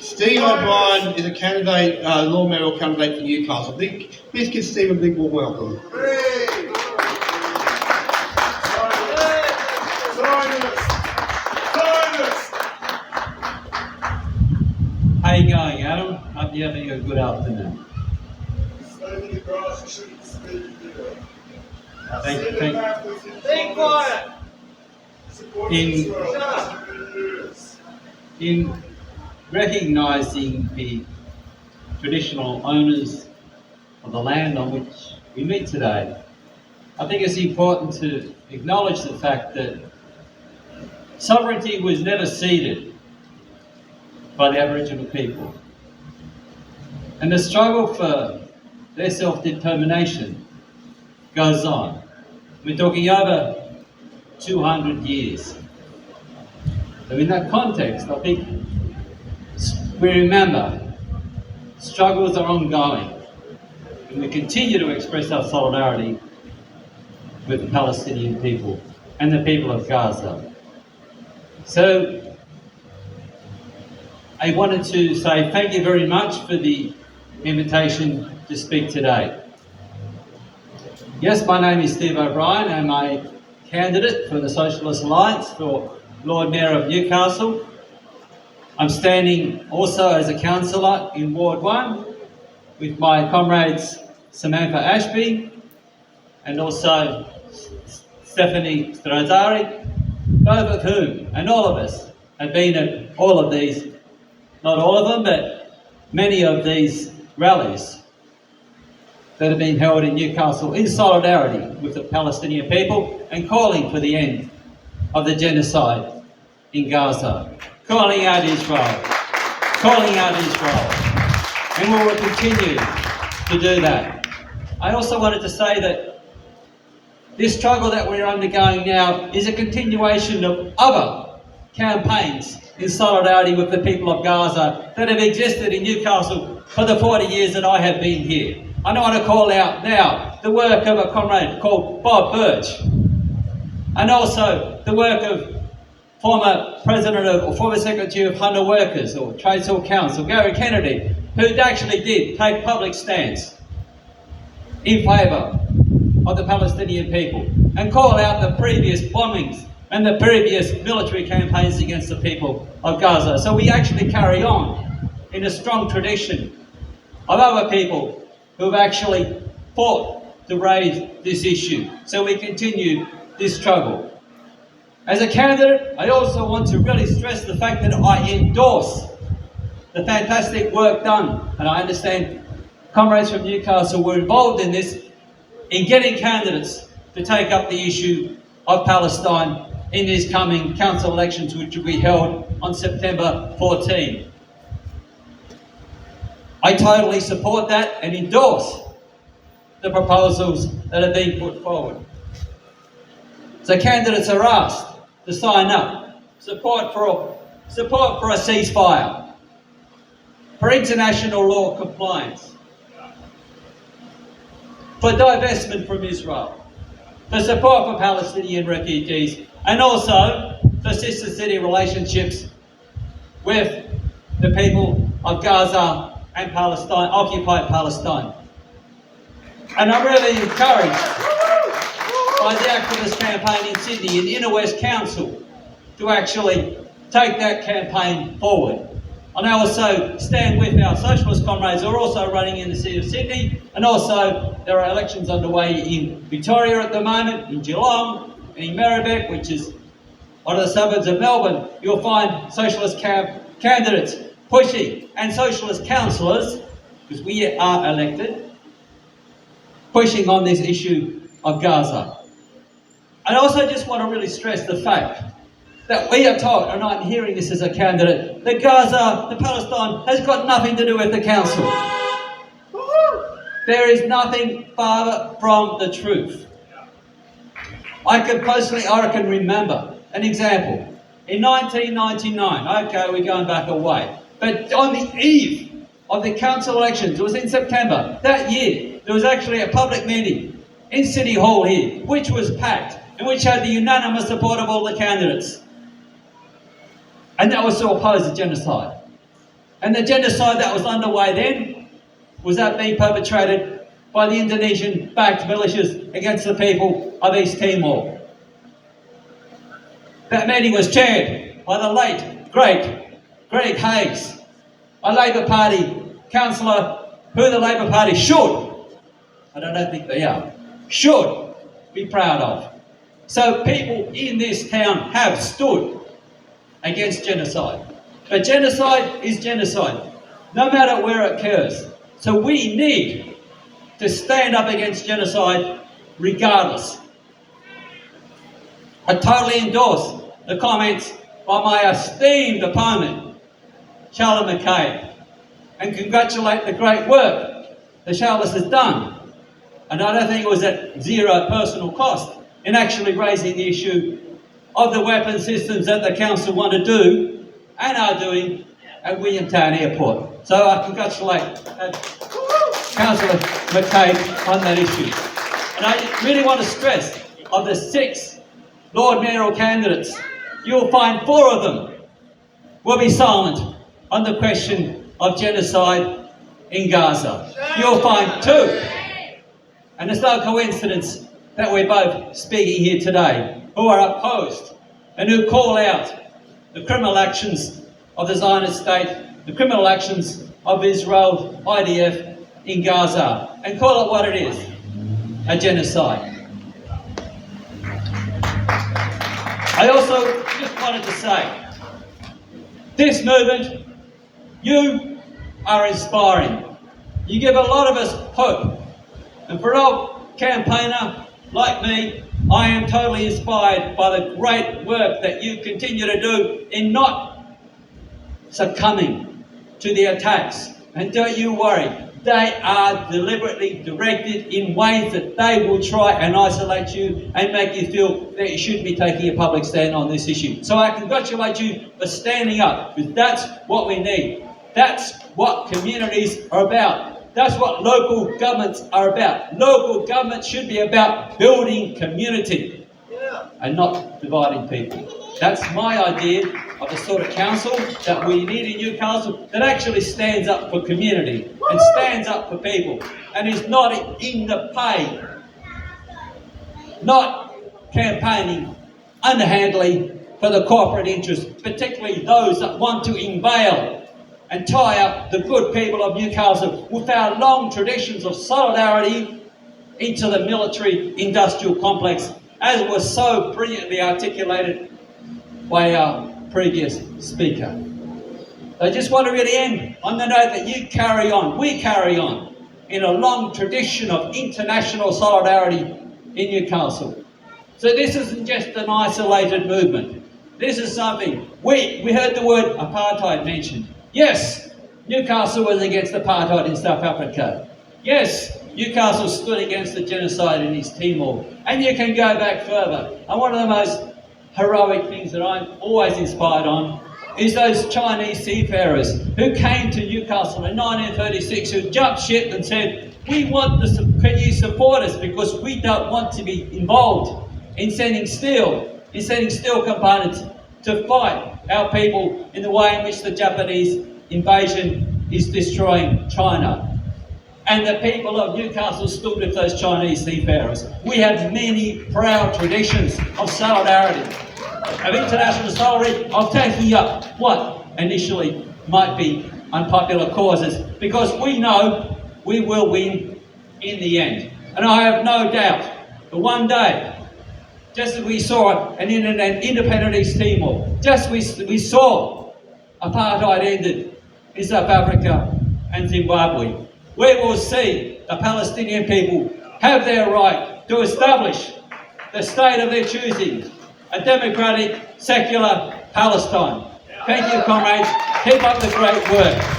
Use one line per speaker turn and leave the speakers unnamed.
Steve O'Brien is a candidate, Lord Mayoral candidate for Newcastle. Please give Steve a big warm welcome.
How you going, Adam? Hope you're having a good afternoon.
Be quiet.
In recognising the traditional owners of the land on which we meet today, I think it's important to acknowledge the fact that sovereignty was never ceded by the Aboriginal people. And the struggle for their self-determination goes on. We're talking over 200 years. So in that context, I think we remember struggles are ongoing, and we continue to express our solidarity with the Palestinian people and the people of Gaza. So I wanted to say thank you very much for the invitation to speak today. Yes, my name is Steve O'Brien. I'm a candidate for the Socialist Alliance for Lord Mayor of Newcastle. I'm standing also as a councillor in Ward 1 with my comrades Samantha Ashby and also Stephanie Strozari, both of whom, and all of us, have been at all of these, not all of them, but many of these rallies that have been held in Newcastle in solidarity with the Palestinian people and calling for the end of the genocide in Gaza, calling out Israel, and we will continue to do that. I also wanted to say that this struggle that we're undergoing now is a continuation of other campaigns in solidarity with the people of Gaza that have existed in Newcastle for the 40 years that I have been here. I want to call out now the work of a comrade called Bob Birch, and also the work of former President or former Secretary of Hunter Workers or Trades Hall Council, Gary Kennedy, who actually did take public stance in favour of the Palestinian people and call out the previous bombings and the previous military campaigns against the people of Gaza. So we actually carry on in a strong tradition of other people who have actually fought to raise this issue. So we continue this struggle. As a candidate, I also want to really stress the fact that I endorse the fantastic work done, and I understand comrades from Newcastle were involved in this, in getting candidates to take up the issue of Palestine in these coming council elections, which will be held on September 14. I totally support that and endorse the proposals that are being put forward. So candidates are asked to sign up, support for a ceasefire, for international law compliance, for divestment from Israel, for support for Palestinian refugees, and also for sister city relationships with the people of Gaza and Palestine, occupied Palestine. And I'm really encouraged by the activist campaign in Sydney and Inner West Council to actually take that campaign forward. And I also stand with our socialist comrades who are also running in the city of Sydney, and also there are elections underway in Victoria at the moment, in Geelong, and in Merribek, which is one of the suburbs of Melbourne. You'll find socialist candidates pushing, and socialist councillors, because we are elected, pushing on this issue of Gaza. I also just want to really stress the fact that we are told, and I'm hearing this as a candidate, that Gaza, the Palestine, has got nothing to do with the council. There is nothing far from the truth. I can remember an example. In 1999, okay, we're going back a way, but on the eve of the council elections, it was in September that year, there was actually a public meeting in City Hall here, which was packed, and which had the unanimous support of all the candidates. And that was to oppose the genocide. And the genocide that was underway then, was that being perpetrated by the Indonesian-backed militias against the people of East Timor. That meeting was chaired by the late, great Greg Hayes, a Labor Party councillor who the Labor Party should, I don't think they are, should be proud of. So people in this town have stood against genocide. But genocide is genocide, no matter where it occurs. So we need to stand up against genocide regardless. I totally endorse the comments by my esteemed opponent, Charlotte McCabe, and congratulate the great work that Charlotte has done. And I don't think it was at zero personal cost in actually raising the issue of the weapon systems that the council want to do and are doing at Williamtown Airport. So I congratulate Councillor McCabe on that issue. And I really want to stress, of the 6 Lord Mayoral candidates, you'll find 4 of them will be silent on the question of genocide in Gaza. You'll find 2, and it's no coincidence that we're both speaking here today, who are opposed and who call out the criminal actions of the Zionist state, the criminal actions of Israel, IDF in Gaza, and call it what it is, a genocide. I also just wanted to say, this movement, you are inspiring. You give a lot of us hope. And for an old campaigner like me, I am totally inspired by the great work that you continue to do in not succumbing to the attacks. And don't you worry, they are deliberately directed in ways that they will try and isolate you and make you feel that you shouldn't be taking a public stand on this issue. So I congratulate you for standing up, because that's what we need. That's what communities are about. That's what local governments are about. Local government should be about building community and not dividing people. That's my idea of the sort of council that we need in Newcastle, that actually stands up for community and stands up for people and is not in the pay, not campaigning underhandedly for the corporate interests, particularly those that want to unveil and tie up the good people of Newcastle with our long traditions of solidarity into the military-industrial complex, as was so brilliantly articulated by our previous speaker. I just want to really end on the note that you carry on, we carry on, in a long tradition of international solidarity in Newcastle. So this isn't just an isolated movement. This is something, we heard the word apartheid mentioned. Yes, Newcastle was against apartheid in South Africa. Yes, Newcastle stood against the genocide in East Timor. And you can go back further. And one of the most heroic things that I'm always inspired on is those Chinese seafarers who came to Newcastle in 1936, who jumped ship and said, can you support us, because we don't want to be involved in sending steel components to fight our people in the way in which the Japanese invasion is destroying China. And the people of Newcastle stood with those Chinese seafarers. We have many proud traditions of solidarity, of international solidarity, of taking up what initially might be unpopular causes, because we know we will win in the end. And I have no doubt that one day, just as we saw it in an independent East Timor, just as we saw apartheid ended in South Africa and Zimbabwe, we will see the Palestinian people have their right to establish the state of their choosing, a democratic, secular Palestine. Thank you, comrades. Keep up the great work.